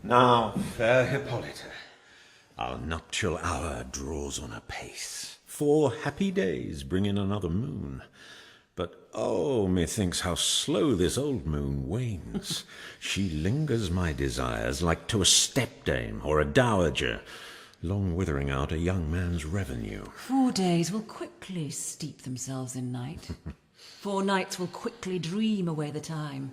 Now, fair Hippolyta, our nuptial hour draws on apace. 4 happy days bring in another moon. But, oh, methinks how slow this old moon wanes. She lingers my desires like to a stepdame or a dowager, long withering out a young man's revenue. 4 days will quickly steep themselves in night. 4 nights will quickly dream away the time.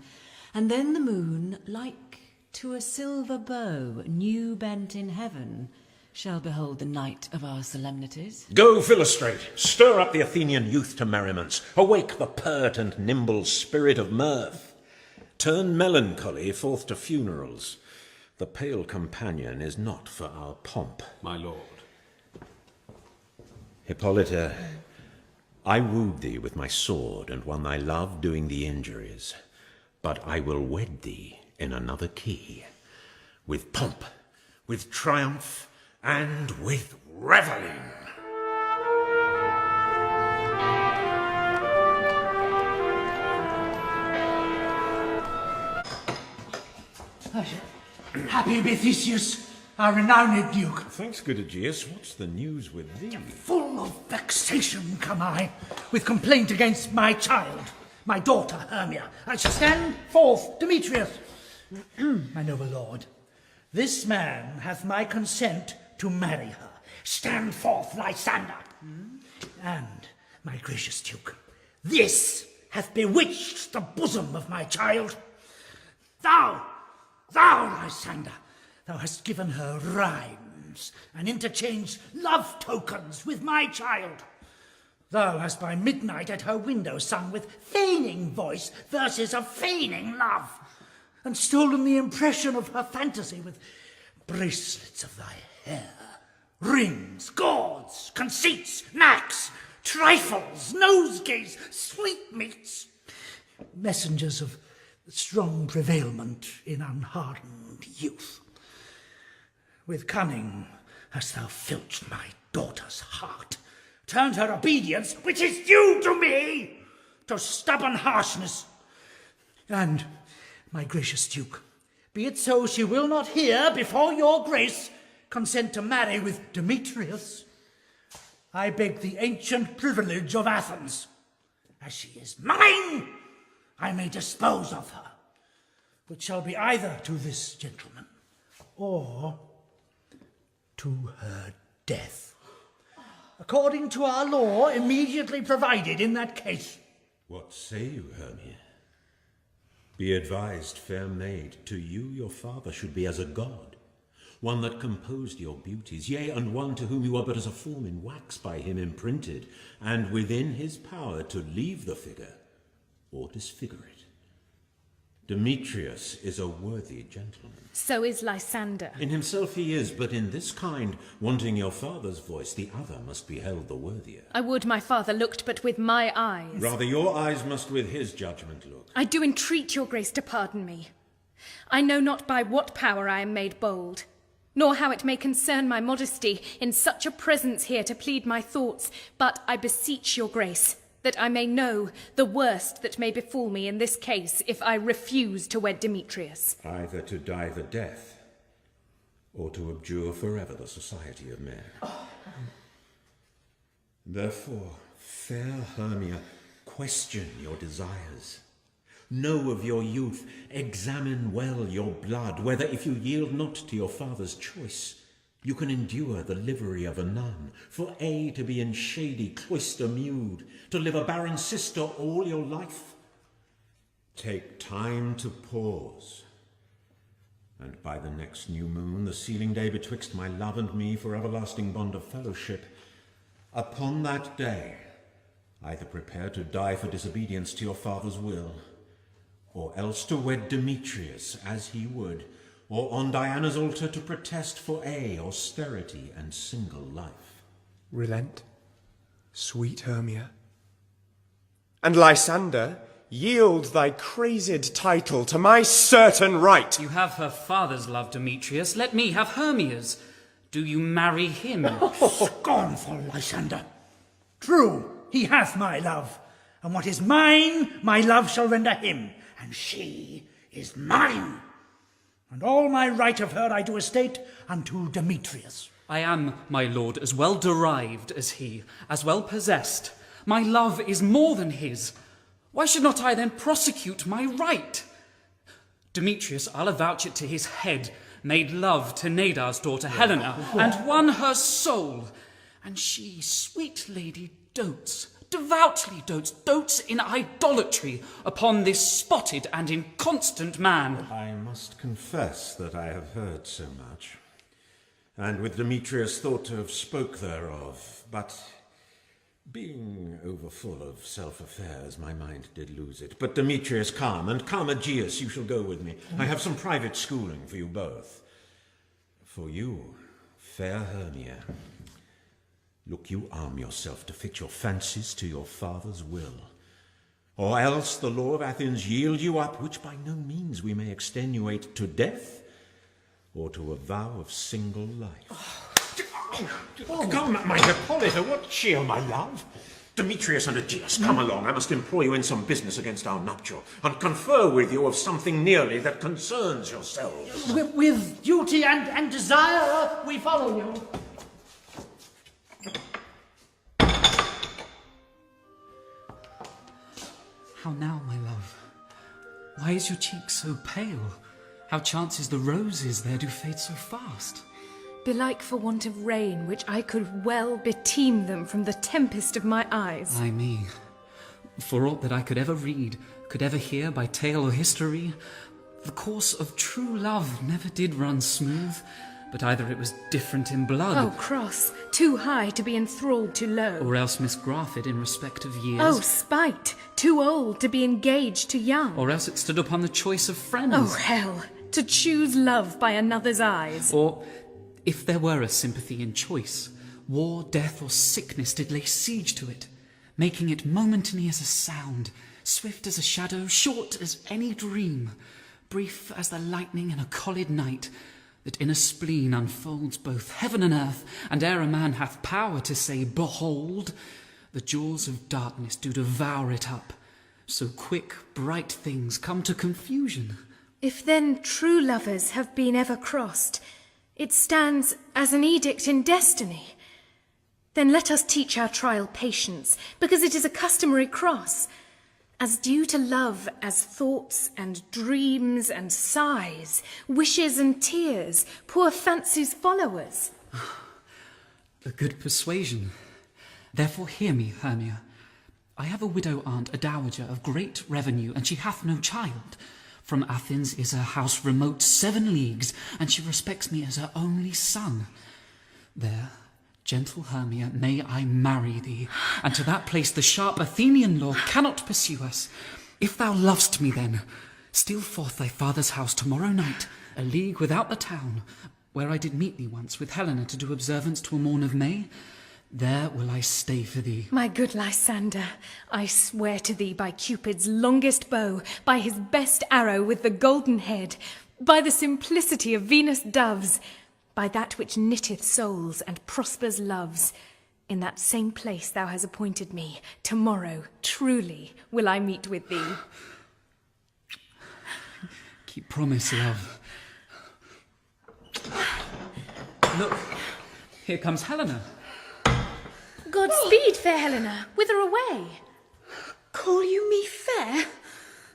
And then the moon, like to a silver bow new bent in heaven, shall behold the night of our solemnities. Go, Philostrate, stir up the Athenian youth to merriments, awake the pert and nimble spirit of mirth. Turn melancholy forth to funerals. The pale companion is not for our pomp. My lord. Hippolyta, I wooed thee with my sword and won thy love doing thee injuries. But I will wed thee in another key, with pomp, with triumph, and with revelling. Happy be Theseus, our renowned Duke. Thanks, good Aegeus. What's the news with thee? Full of vexation come I, with complaint against my child, my daughter Hermia. I shall stand forth, Demetrius. My noble lord, this man hath my consent to marry her. Stand forth, Lysander. And, my gracious Duke, this hath bewitched the bosom of my child. Thou, Lysander, thou hast given her rhymes and interchanged love tokens with my child. Thou hast by midnight at her window sung with feigning voice verses of feigning love, and stolen the impression of her fantasy with bracelets of thy hair, rings, gauds, conceits, knacks, trifles, nosegays, sweetmeats, messengers of strong prevailment in unhardened youth. With cunning hast thou filched my daughter's heart, turned her obedience, which is due to me, to stubborn harshness. And, my gracious Duke, be it so she will not hear before your grace consent to marry with Demetrius, I beg the ancient privilege of Athens. As she is mine, I may dispose of her, which shall be either to this gentleman or to her death, according to our law immediately provided in that case. What say you, Hermia? Be advised, fair maid, to you your father should be as a god, one that composed your beauties, yea, and one to whom you are but as a form in wax by him imprinted, and within his power to leave the figure or disfigure it. Demetrius is a worthy gentleman. So is Lysander. In himself he is, but in this kind, wanting your father's voice, the other must be held the worthier. I would my father looked but with my eyes. Rather your eyes must with his judgment look. I do entreat your grace to pardon me. I know not by what power I am made bold, nor how it may concern my modesty in such a presence here to plead my thoughts, but I beseech your grace that I may know the worst that may befall me in this case if I refuse to wed Demetrius. Either to die the death, or to abjure forever the society of men. Therefore, fair Hermia, question your desires. Know of your youth, examine well your blood, whether if you yield not to your father's choice, you can endure the livery of a nun, for aye to be in shady cloister mewed, to live a barren sister all your life. Take time to pause, and by the next new moon, the sealing day betwixt my love and me for everlasting bond of fellowship, upon that day, either prepare to die for disobedience to your father's will, or else to wed Demetrius as he would, or on Diana's altar to protest for austerity and single life. Relent, sweet Hermia. And Lysander, yield thy crazed title to my certain right. You have her father's love, Demetrius. Let me have Hermia's. Do you marry him? Scornful Lysander. True, he hath my love, and what is mine, my love shall render him, and she is mine. and all my right of her I do estate unto Demetrius. I am, my lord, as well derived as he, as well possessed. My love is more than his. Why should not I then prosecute my right? Demetrius, I'll avouch it to his head, made love to Nadar's daughter Helena, and won her soul. And she, sweet lady, devoutly dotes in idolatry upon this spotted and inconstant man. I must confess that I have heard so much, and with Demetrius thought to have spoke thereof, but being overfull of self-affairs, my mind did lose it. But Demetrius, come, and come, Aegeus, you shall go with me. I have some private schooling for you both. For you, fair Hermia, look you arm yourself to fit your fancies to your father's will, or else the law of Athens yield you up, which by no means we may extenuate, to death, or to a vow of single life. Come, my Hippolyta, what cheer, my love? Demetrius and Aegeus, come along. I must employ you in some business against our nuptial, and confer with you of something nearly that concerns yourselves. With duty and desire we follow you. How now, my love? Why is your cheek so pale? How chances the roses there do fade so fast? Belike for want of rain, which I could well beteem them from the tempest of my eyes. Ay me, for aught that I could ever read, could ever hear by tale or history, the course of true love never did run smooth, but either it was different in blood, Oh, cross, too high to be enthralled too low. or else misgrafted in respect of years, Oh, spite, too old to be engaged too young. or else it stood upon the choice of friends. Oh, hell, to choose love by another's eyes. Or, if there were a sympathy in choice, war, death, or sickness did lay siege to it, making it momentary as a sound, swift as a shadow, short as any dream, brief as the lightning in a collid night, that in a spleen unfolds both heaven and earth, and ere a man hath power to say, behold, the jaws of darkness do devour it up, so quick, bright things come to confusion. If then true lovers have been ever crossed, it stands as an edict in destiny. Then let us teach our trial patience, because it is a customary cross, as due to love as thoughts and dreams and sighs, wishes and tears, poor fancy's followers. A good persuasion. Therefore hear me, Hermia. I have a widow aunt, a dowager of great revenue, and she hath no child. From Athens is her house remote 7 leagues, and she respects me as her only son. There, gentle Hermia, may I marry thee, and to that place the sharp Athenian law cannot pursue us. If thou lovest me then, steal forth thy father's house tomorrow night, a league without the town, where I did meet thee once with Helena to do observance to a morn of May. There will I stay for thee. My good Lysander, I swear to thee by Cupid's longest bow, by his best arrow with the golden head, by the simplicity of Venus' doves, by that which knitteth souls and prospers loves, in that same place thou hast appointed me, tomorrow truly will I meet with thee. Keep promise, love. Look, here comes Helena. Godspeed, fair Helena. Whither away? Call you me fair?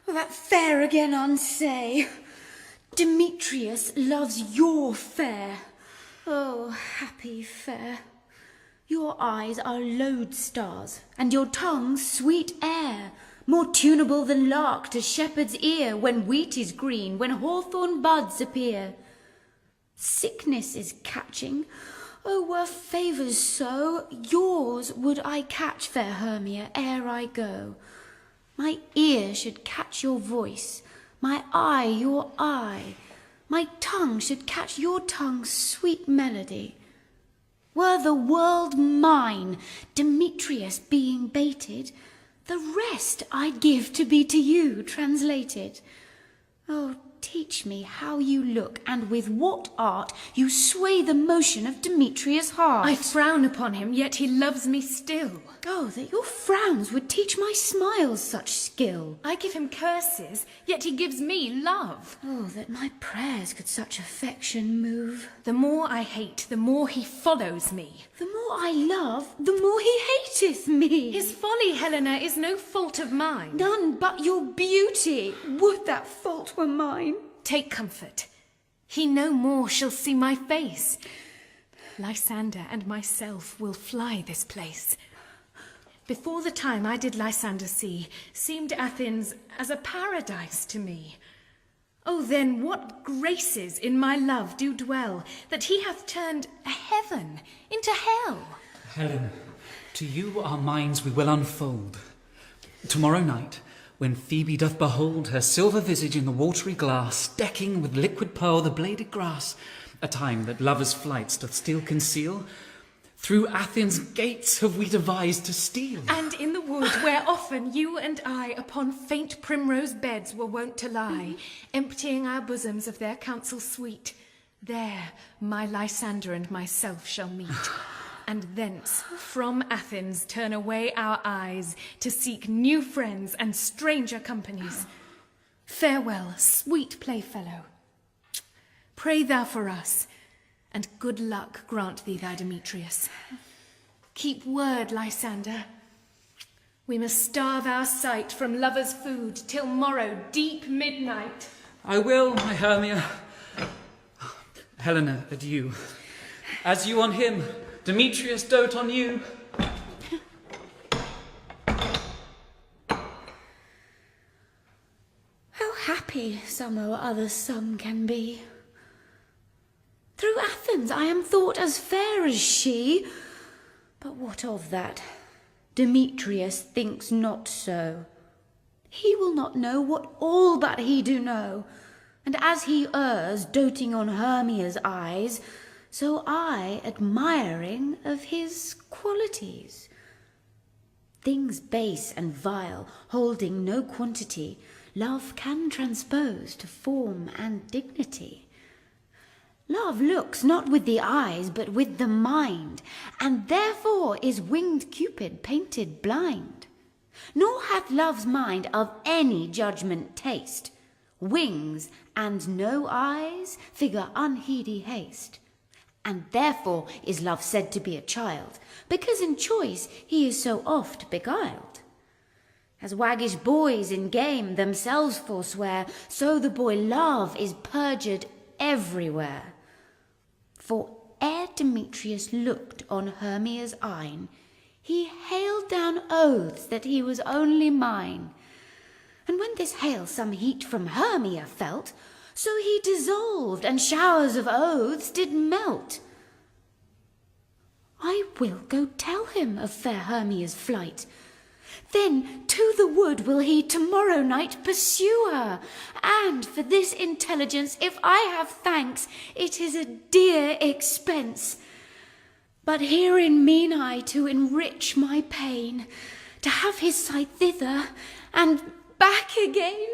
That fair again unsay. Demetrius loves your fair. Oh, happy fair. Your eyes are lodestars, and your tongue sweet air, more tunable than lark to shepherd's ear, when wheat is green, when hawthorn buds appear. Sickness is catching. Oh, were favours so, yours would I catch, fair Hermia, ere I go. My ear should catch your voice, my eye your eye, my tongue should catch your tongue's sweet melody. Were the world mine, Demetrius being baited, the rest I'd give to be to you translated. Oh, teach me how you look, and with what art you sway the motion of Demetrius' heart. I frown upon him, yet he loves me still. Oh, that your frowns would teach my smiles such skill. I give him curses, yet he gives me love. Oh, that my prayers could such affection move. The more I hate, the more he follows me. The more I love, the more he hateth me. His folly, Helena, is no fault of mine. None but your beauty. Would that fault were mine. Take comfort. He no more shall see my face. Lysander and myself will fly this place. Before the time I did Lysander see, seemed Athens as a paradise to me. Oh, then what graces in my love do dwell, that he hath turned a heaven into hell. Helen, to you our minds we will unfold. Tomorrow night, when Phoebe doth behold her silver visage in the watery glass, decking with liquid pearl the bladed grass, a time that lovers' flights doth still conceal, through Athens' gates have we devised to steal. And in the wood where often you and I upon faint primrose beds were wont to lie, emptying our bosoms of their counsel sweet, there my Lysander and myself shall meet. And thence from Athens turn away our eyes to seek new friends and stranger companies. Farewell, sweet playfellow. Pray thou for us, and good luck grant thee thy Demetrius. Keep word, Lysander. We must starve our sight from lovers' food till morrow deep midnight. I will, my Hermia. Helena, adieu. As you on him, Demetrius dote on you. How happy some or other some can be. Through Athens I am thought as fair as she. But what of that? Demetrius thinks not so. He will not know what all but he do know. And as he errs, doting on Hermia's eyes, so I admiring of his qualities. Things base and vile, holding no quantity, love can transpose to form and dignity. Love looks not with the eyes, but with the mind, and therefore is winged Cupid painted blind. Nor hath love's mind of any judgment taste. Wings and no eyes figure unheedy haste. And therefore is love said to be a child, because in choice he is so oft beguiled. As waggish boys in game themselves forswear, so the boy love is perjured everywhere. For ere Demetrius looked on Hermia's eyne, he hailed down oaths that he was only mine. And when this hail some heat from Hermia felt, so he dissolved, and showers of oaths did melt. I will go tell him of fair Hermia's flight. Then to the wood will he tomorrow night pursue her. And for this intelligence, if I have thanks, it is a dear expense. But herein mean I to enrich my pain, to have his sight thither and back again.